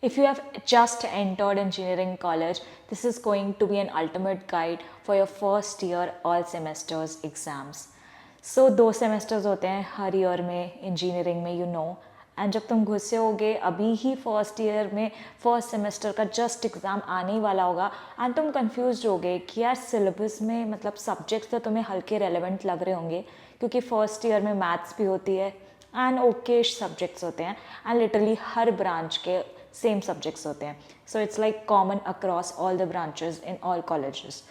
If you have just entered engineering college, this is going to be an ultimate guide for your first year all semesters exams. So 2 semesters होते हैं हर year में engineering में, you know. And जब तुम घुसे होगे अभी ही first year में, फर्स्ट सेमेस्टर का जस्ट एग्ज़ाम आने ही वाला होगा एंड तुम कंफ्यूज होगे कि यार सिलेबस में मतलब सब्जेक्ट्स तो तुम्हें हल्के रेलेवेंट लग रहे होंगे क्योंकि फर्स्ट ईयर में मैथ्स भी होती है एंड ओकेश सब्जेक्ट्स होते हैं एंड लिटरली हर ब्रांच के सेम सब्जेक्ट्स होते हैं. So it's like common across all the branches in all colleges.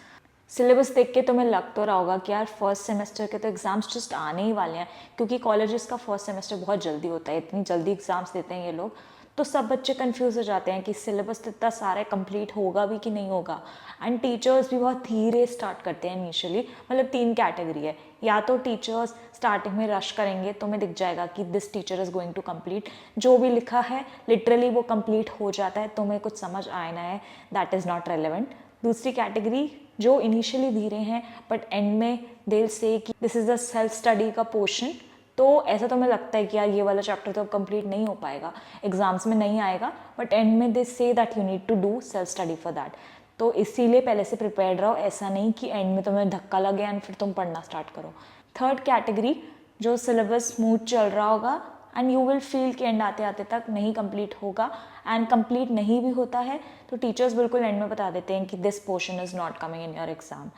Syllabus देख के तुम्हें लग तो रहा होगा कि यार फर्स्ट सेमेस्टर के तो एग्ज़ाम्स जस्ट आने ही वाले हैं क्योंकि कॉलेजेस का फर्स्ट सेमेस्टर बहुत जल्दी होता है, इतनी जल्दी एग्ज़ाम्स देते हैं ये लोग. तो सब बच्चे कंफ्यूज हो जाते हैं कि सिलेबस तो इतना सारा कंप्लीट होगा भी कि नहीं होगा. एंड टीचर्स भी बहुत धीरे स्टार्ट करते हैं इनिशियली. मतलब 3 कैटेगरी है. या तो टीचर्स स्टार्टिंग में रश करेंगे, तुम्हें दिख जाएगा कि this teacher is going to complete, जो भी लिखा है लिटरली वो कंप्लीट हो जाता है, तुम्हें कुछ समझ आना है दैट इज़ नॉट रेलिवेंट. दूसरी कैटेगरी जो इनिशियली धीरे हैं बट एंड में दे से कि this is the self study का पोर्शन. तो ऐसा तो हमें लगता है कि यार ये वाला चैप्टर तो अब कंप्लीट नहीं हो पाएगा, एग्जाम्स में नहीं आएगा, बट एंड में they say that you need to do self study for that. तो इसीलिए पहले से प्रिपेयर्ड रहो, ऐसा नहीं कि एंड में तुम्हें धक्का लगे एंड फिर तुम पढ़ना स्टार्ट करो. थर्ड कैटेगरी जो सिलेबस स्मूथ चल रहा होगा एंड यू विल फील कि एंड आते आते तक नहीं कंप्लीट होगा एंड कंप्लीट नहीं भी होता है तो टीचर्स बिल्कुल एंड में बता देते हैं कि this portion is not coming in your exam.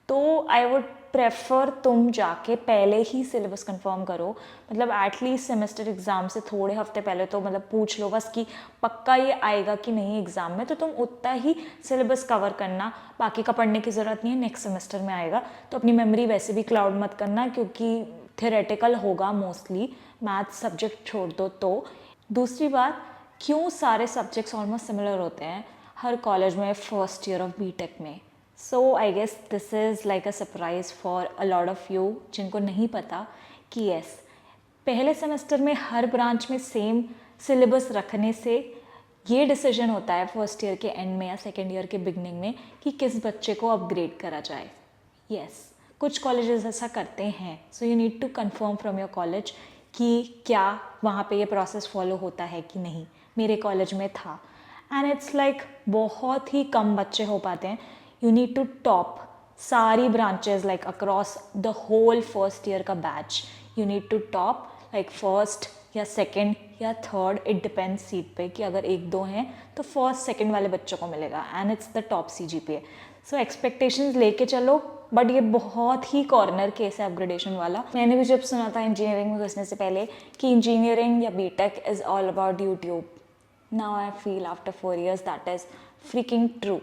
तो आई वुड प्रेफर तुम जाके पहले ही सिलेबस कंफर्म करो. मतलब एटलीस्ट सेमेस्टर एग्ज़ाम से थोड़े हफ्ते पहले तो मतलब पूछ लो बस कि पक्का ये आएगा कि नहीं एग्ज़ाम में, तो तुम उतना ही सिलेबस कवर करना, बाकी का पढ़ने की ज़रूरत नहीं है, नेक्स्ट सेमेस्टर में आएगा. तो अपनी मेमोरी वैसे भी क्लाउड मत करना क्योंकि थ्योरेटिकल होगा मोस्टली, मैथ्स सब्जेक्ट छोड़ दो. तो दूसरी बात, क्यों सारे सब्जेक्ट्स ऑलमोस्ट सिमिलर होते हैं हर कॉलेज में फर्स्ट ईयर ऑफ बीटेक में. So I guess this is like a surprise for a lot of you जिनको नहीं पता कि यस, पहले सेमेस्टर में हर ब्रांच में सेम सिलेबस रखने से ये डिसीजन होता है फर्स्ट ईयर के एंड में या सेकेंड ईयर के बिगनिंग में कि किस बच्चे को अपग्रेड करा जाए. यस, कुछ कॉलेजेस ऐसा करते हैं. So you need to confirm from your college कि क्या वहाँ पे ये प्रोसेस फॉलो होता है कि नहीं. मेरे कॉलेज में था एंड इट्स लाइक बहुत ही कम बच्चे हो पाते हैं. यू नीड टू टॉप सारी branches like across the whole first year का batch. You need to top like first या सेकंड या थर्ड, इट डिपेंड्स सीट पे कि अगर 1-2 हैं तो फर्स्ट सेकंड वाले बच्चों को मिलेगा and it's the top CGPA. So expectations लेके चलो, बट ये बहुत ही कॉर्नर केस है अपग्रेडेशन वाला. मैंने भी जब सुना था इंजीनियरिंग में घुसने से पहले कि इंजीनियरिंग या BTech is all about YouTube, now I feel after 4 years that is freaking true.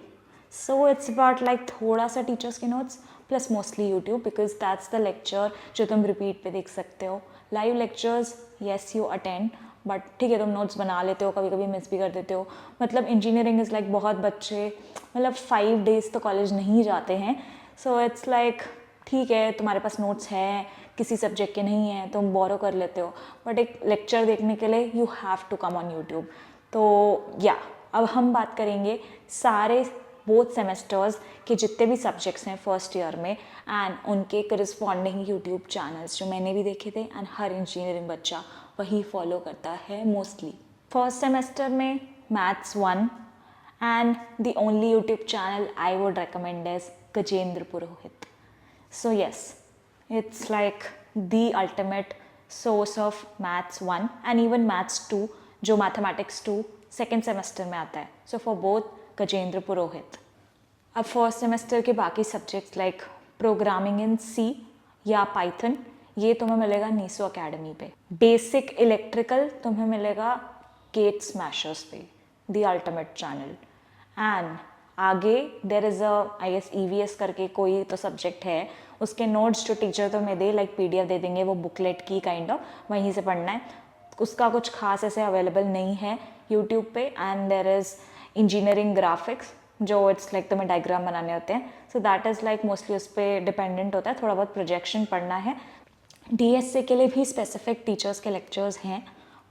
So it's about like थोड़ा सा टीचर्स के notes plus mostly YouTube because that's the lecture जो तुम रिपीट पे देख सकते हो. Live lectures yes you attend, but ठीक है तुम नोट्स बना लेते हो, कभी कभी मिस भी कर देते हो. मतलब इंजीनियरिंग इज़ लाइक बहुत बच्चे मतलब 5 days तो कॉलेज नहीं जाते हैं. सो इट्स लाइक ठीक है तुम्हारे पास नोट्स हैं, किसी सब्जेक्ट के नहीं हैं, तुम बोरो कर लेते हो, बट एक लेक्चर देखने के लिए you have to come on YouTube. तो या अब हम बात करेंगे सारे बोथ सेमेस्टर्स के जितने भी सब्जेक्ट्स हैं फर्स्ट ईयर में एंड उनके करस्पॉन्डिंग यूट्यूब चैनल्स जो मैंने भी देखे थे एंड हर इंजीनियरिंग बच्चा वही फॉलो करता है मोस्टली. फर्स्ट सेमेस्टर में maths 1 and the only YouTube channel I would recommend is Gajendra Purohit. So yes, it's like the ultimate source of maths 1 and even maths 2 जो mathematics 2 second semester में आता है. So for both Gajendra Purohit. अब first semester के बाकी subjects like programming in C या Python ये तुम्हें मिलेगा नीसो अकेडमी पे. बेसिक इलेक्ट्रिकल तुम्हें मिलेगा गेट स्मैशर्स पे, द अल्टीमेट चैनल. एंड आगे there is I guess EVS करके कोई तो सब्जेक्ट है, उसके नोट्स जो टीचर तुम्हें दे लाइक PDF दे देंगे, वो बुकलेट की काइंड ऑफ वहीं से पढ़ना है. उसका कुछ खास ऐसे अवेलेबल नहीं है यूट्यूब पे. And there is engineering graphics जो इट्स लाइक तुम्हें डायग्राम बनाने होते हैं. So that is like mostly उस पर डिपेंडेंट होता है, थोड़ा बहुत प्रोजेक्शन पढ़ना है. DSA के लिए भी स्पेसिफिक टीचर्स के लेक्चर्स हैं,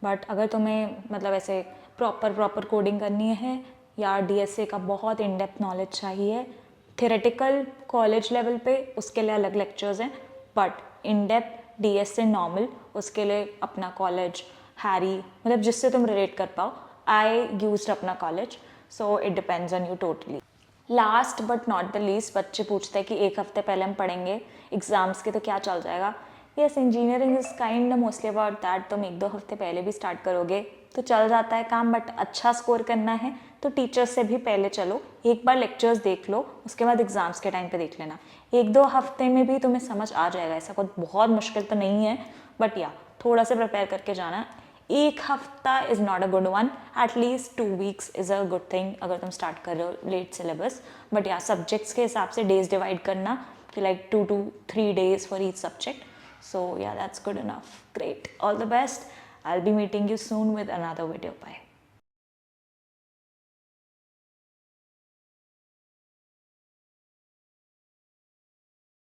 बट अगर तुम्हें मतलब ऐसे प्रॉपर कोडिंग करनी है या DSA का बहुत इन डेप्थ नॉलेज चाहिए थियोरेटिकल कॉलेज लेवल पे, उसके लिए अलग लेक्चर्स हैं. But in depth DSA normal उसके लिए अपना कॉलेज हैरी मतलब जिससे तुम रिलेट कर पाओ आई यूज्ड अपना college, so it depends on you totally. Last but not the least, बच्चे पूछते हैं कि एक हफ्ते पहले हम पढ़ेंगे एग्ज़ाम्स के तो क्या चल जाएगा। Yes, engineering is kind mostly about that. तुम 1-2 हफ्ते पहले भी स्टार्ट करोगे तो चल जाता है काम, बट अच्छा स्कोर करना है तो टीचर्स से भी पहले चलो, एक बार लेक्चर्स देख लो, उसके बाद एग्ज़ाम्स के टाइम पे देख लेना। 1-2 हफ्ते में भी तुम्हें समझ आ जाएगा, ऐसा कोई बहुत मुश्किल तो नहीं है, बट या थोड़ा सा प्रिपेयर करके जाना। एक हफ्ता is not a good one, at least 2 weeks is a good thing अगर तुम स्टार्ट कर रहे हो लेट सिलेबस। बट या सब्जेक्ट्स के हिसाब से डेज डिवाइड करना कि like 2 to 3 days for each subject. So yeah, that's good enough. Great. All the best. I'll be meeting you soon with another video. Bye.